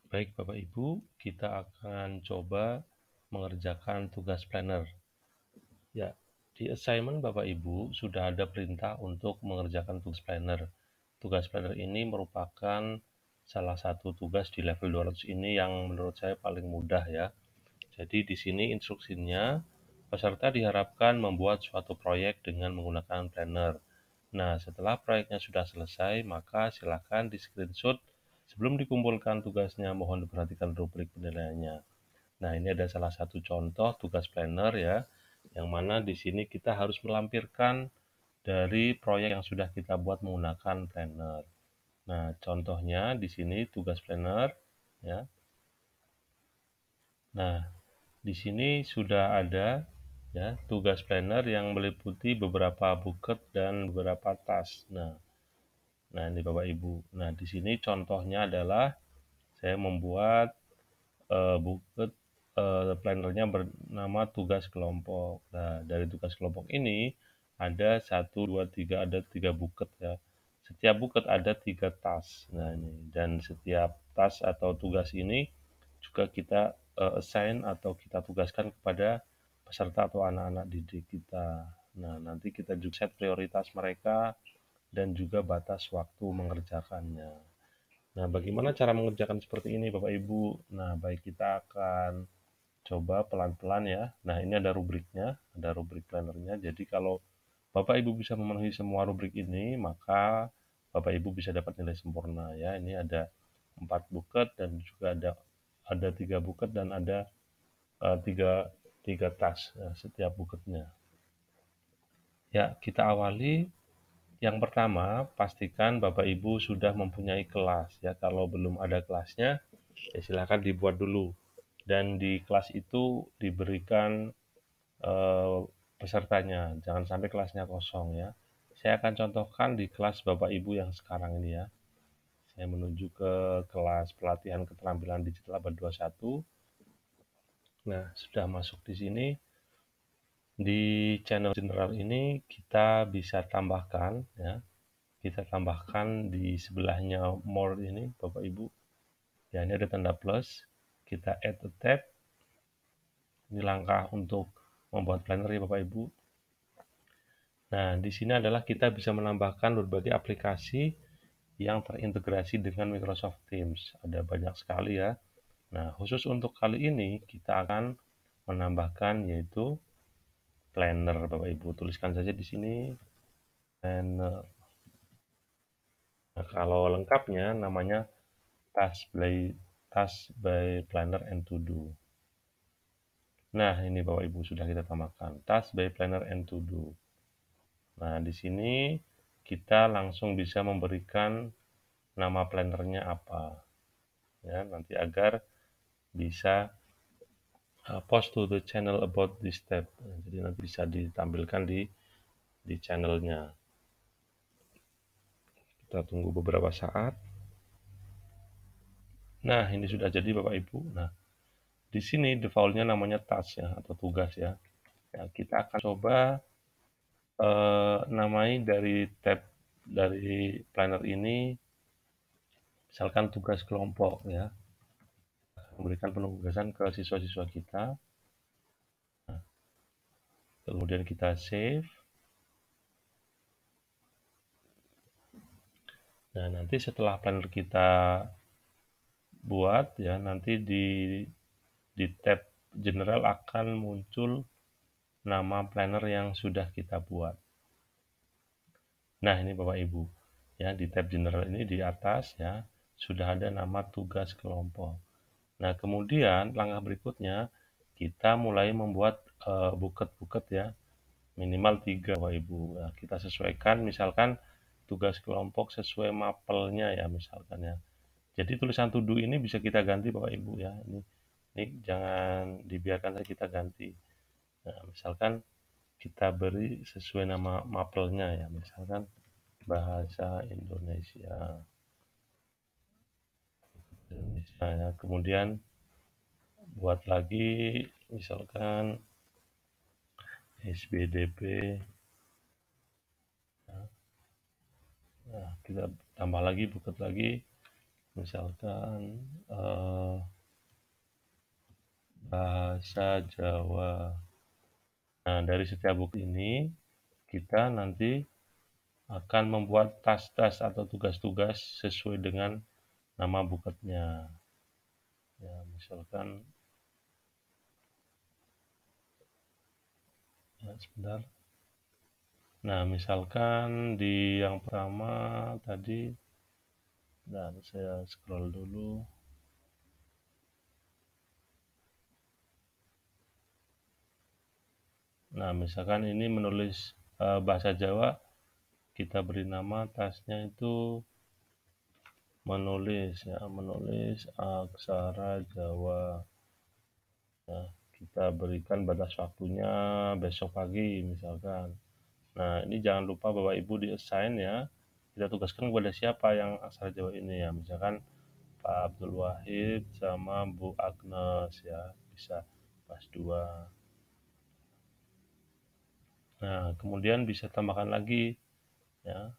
Baik Bapak Ibu, kita akan coba mengerjakan tugas planner. Ya, di assignment Bapak Ibu sudah ada perintah untuk mengerjakan tugas planner. Tugas planner ini merupakan salah satu tugas di level 200 ini yang menurut saya paling mudah ya. Jadi di sini instruksinya, peserta diharapkan membuat suatu proyek dengan menggunakan planner. Nah, setelah proyeknya sudah selesai, maka silakan di screenshot sebelum dikumpulkan tugasnya. Mohon diperhatikan rubrik penilaiannya. Nah, ini ada salah satu contoh tugas planner ya, yang mana di sini kita harus melampirkan dari proyek yang sudah kita buat menggunakan planner. Nah, contohnya di sini tugas planner ya. Nah, di sini sudah ada ya tugas planner yang meliputi beberapa bucket dan beberapa task. Nah, ini Bapak Ibu. Nah, di sini contohnya adalah saya membuat buket plannernya bernama tugas kelompok. Nah, dari tugas kelompok ini ada 1, 2, 3, ada 3 buket ya. Setiap buket ada 3 task. Nah, ini dan setiap task atau tugas ini juga kita assign atau kita tugaskan kepada peserta atau anak-anak didik kita. Nah, nanti kita juga set prioritas mereka dan juga batas waktu mengerjakannya. Nah, bagaimana cara mengerjakan seperti ini, Bapak Ibu? Nah, baik kita akan coba pelan-pelan ya. Nah, ini ada rubriknya, ada rubrik plannernya. Jadi kalau Bapak Ibu bisa memenuhi semua rubrik ini, maka Bapak Ibu bisa dapat nilai sempurna ya. Ini ada 4 buket dan juga ada 3 buket dan ada tiga, tiga tas ya, setiap buketnya. Ya, kita awali. Yang pertama, pastikan Bapak Ibu sudah mempunyai kelas ya. Kalau belum ada kelasnya, ya silakan dibuat dulu. Dan di kelas itu diberikan eh, pesertanya, jangan sampai kelasnya kosong ya. Saya akan contohkan di kelas Bapak Ibu yang sekarang ini ya. Saya menuju ke kelas pelatihan keterampilan digital abad 21. Nah, sudah masuk di sini. Di channel general ini kita bisa tambahkan ya. Kita tambahkan di sebelahnya more ini Bapak Ibu. Ya, ini ada tanda plus. Kita add a tab. Ini langkah untuk membuat planner ya Bapak Ibu. Nah, di sini adalah kita bisa menambahkan berbagai aplikasi yang terintegrasi dengan Microsoft Teams. Ada banyak sekali ya. Nah, khusus untuk kali ini kita akan menambahkan yaitu Planner, Bapak Ibu. Tuliskan saja di sini Planner. Nah, kalau lengkapnya namanya Task by Planner and To Do. Nah, ini Bapak Ibu sudah kita tambahkan Task by Planner and To Do. Nah, di sini kita langsung bisa memberikan nama plannernya apa. Ya, nanti agar bisa post to the channel about this tab. Jadi nanti bisa ditampilkan di channelnya. Kita tunggu beberapa saat. Nah, ini sudah jadi Bapak Ibu. Nah, di sini defaultnya namanya task ya atau tugas ya. Ya, kita akan coba namai dari tab dari planner ini, misalkan tugas kelompok ya. Memberikan penugasan ke siswa-siswa kita. Nah, kemudian kita save. Nah, nanti setelah planner kita buat ya, nanti di tab general akan muncul nama planner yang sudah kita buat. Nah, ini Bapak Ibu. Ya, di tab general ini di atas ya, sudah ada nama tugas kelompok. Nah, kemudian langkah berikutnya kita mulai membuat buket-buket ya, minimal 3 Bapak Ibu. Nah, kita sesuaikan misalkan tugas kelompok sesuai mapelnya ya misalkan ya. Jadi tulisan to do ini bisa kita ganti Bapak Ibu ya. Ini jangan dibiarkan saja kita ganti. Nah, misalkan kita beri sesuai nama mapelnya ya, misalkan bahasa Indonesia. Indonesia ya. Kemudian buat lagi misalkan SBDP. Nah, kita tambah lagi buket lagi misalkan bahasa Jawa. Nah, dari setiap buku ini kita nanti akan membuat tas-tas atau tugas-tugas sesuai dengan nama buketnya. Ya, misalkan, ya, sebentar. Nah, misalkan di yang pertama tadi, dan saya scroll dulu. Nah, misalkan ini menulis bahasa Jawa, kita beri nama tasnya itu menulis, ya, menulis aksara Jawa. Nah, kita berikan batas waktunya besok pagi misalkan. Nah, ini jangan lupa Bapak Ibu di-assign ya. Kita tugaskan kepada siapa yang aksara Jawa ini ya. Misalkan Pak Abdul Wahid sama Bu Agnes ya. Bisa pas 2. Nah, kemudian bisa tambahkan lagi ya.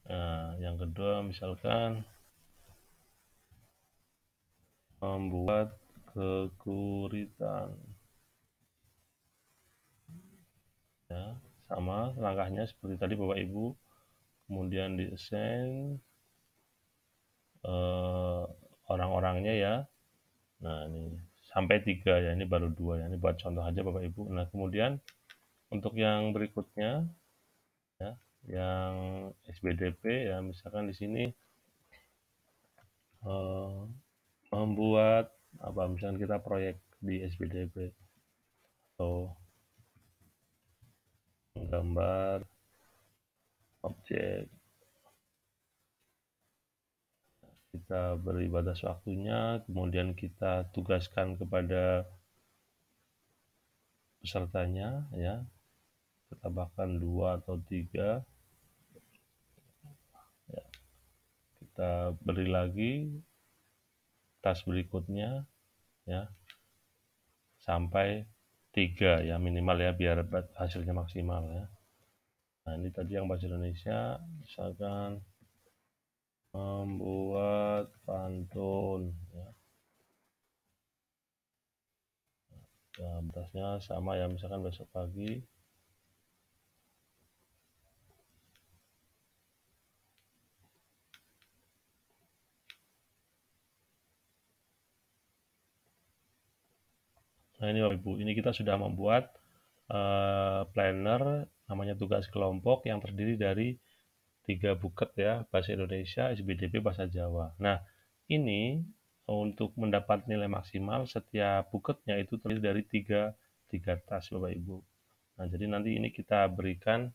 Nah, yang kedua misalkan membuat kekuritan. Ya, sama langkahnya seperti tadi Bapak Ibu. Kemudian di-assign orang-orangnya ya. Nah, ini sampai 3 ya, ini baru 2 ya. Ini buat contoh aja Bapak Ibu. Nah, kemudian untuk yang berikutnya ya, yang SBDP ya, misalkan di sini membuat apa, misalkan kita proyek di SBDP atau menggambar objek, kita beri batas waktunya, kemudian kita tugaskan kepada pesertanya ya, kita bahkan 2 atau 3 ya, kita beri lagi tas berikutnya ya, sampai 3 ya minimal ya, biar hasilnya maksimal ya. Nah, ini tadi yang bahasa Indonesia, misalkan membuat pantun ya. Nah, batasnya sama ya, misalkan besok pagi. Nah, ini Bapak Ibu, ini kita sudah membuat planner namanya tugas kelompok yang terdiri dari 3 buket ya, bahasa Indonesia, SBDP, bahasa Jawa. Nah, ini untuk mendapat nilai maksimal setiap buketnya itu terdiri dari 3 tas Bapak Ibu. Nah, jadi nanti ini kita berikan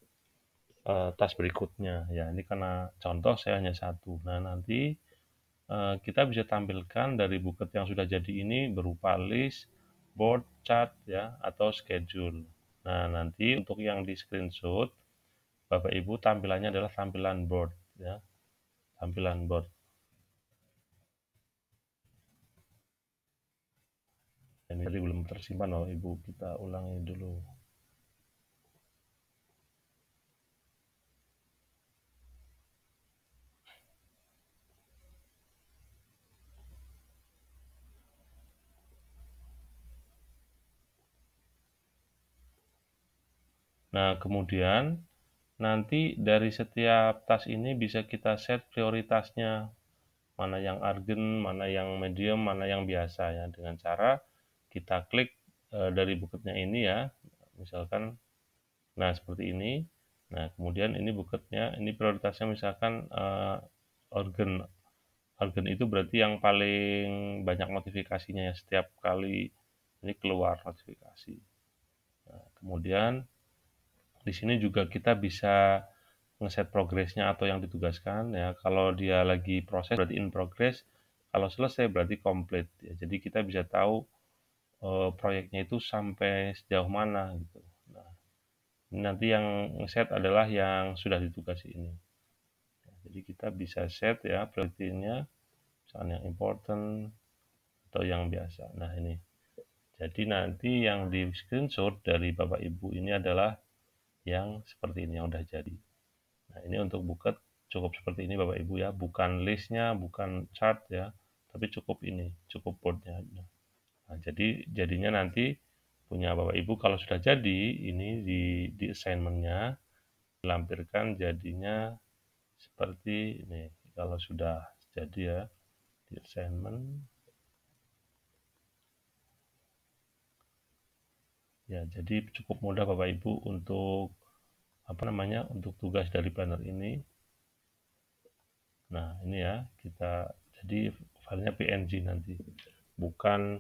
tas berikutnya ya. Ini karena contoh saya hanya 1. Nah, nanti kita bisa tampilkan dari buket yang sudah jadi ini berupa list, board, chart ya, atau schedule. Nah, nanti untuk yang di screenshot Bapak Ibu tampilannya adalah tampilan board ya, tampilan board. Ini tadi belum tersimpan Bapak Ibu, kita ulangi dulu. Nah, kemudian nanti dari setiap tas ini bisa kita set prioritasnya, mana yang urgent, mana yang medium, mana yang biasa ya, dengan cara kita klik dari buketnya ini ya, misalkan, nah seperti ini. Nah, kemudian ini buketnya, ini prioritasnya misalkan urgent. Urgent itu berarti yang paling banyak notifikasinya ya, setiap kali ini keluar notifikasi. Nah, kemudian di sini juga kita bisa ngeset progresnya atau yang ditugaskan ya. Kalau dia lagi proses berarti in progress, kalau selesai berarti complete ya. Jadi kita bisa tahu proyeknya itu sampai sejauh mana gitu. Nah, ini nanti yang ngeset adalah yang sudah ditugasi ini. Jadi kita bisa set ya priority-nya, misalnya yang important atau yang biasa. Nah, ini. Jadi nanti yang di screenshot dari Bapak Ibu ini adalah yang seperti ini yang udah jadi. Nah, ini untuk buket cukup seperti ini Bapak Ibu ya, bukan list-nya, bukan chart ya, tapi cukup ini, cukup board-nya. Nah, jadinya nanti punya Bapak Ibu kalau sudah jadi, ini di assignment-nya dilampirkan jadinya seperti ini. Kalau sudah jadi ya, di assignment. Ya, jadi cukup mudah Bapak Ibu untuk untuk tugas dari planner ini. Nah, ini ya, jadi filenya PNG nanti, bukan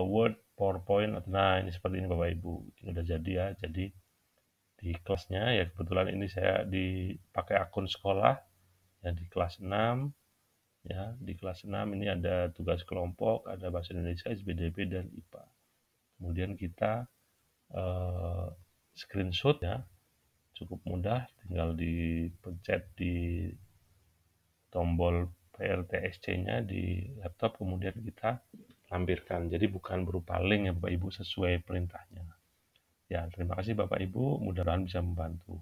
Word, PowerPoint. Nah, ini seperti ini Bapak Ibu. Ini udah jadi ya. Jadi di kelasnya ya kebetulan ini saya dipakai akun sekolah ya di kelas 6 ya. Di kelas 6 ini ada tugas kelompok, ada bahasa Indonesia, SBDP dan IPA. Kemudian kita screenshot ya. Cukup mudah, tinggal dipencet di tombol PLTSC-nya di laptop, kemudian kita lampirkan. Jadi bukan berupa link ya Bapak Ibu, sesuai perintahnya. Ya, terima kasih Bapak Ibu, mudah-mudahan bisa membantu.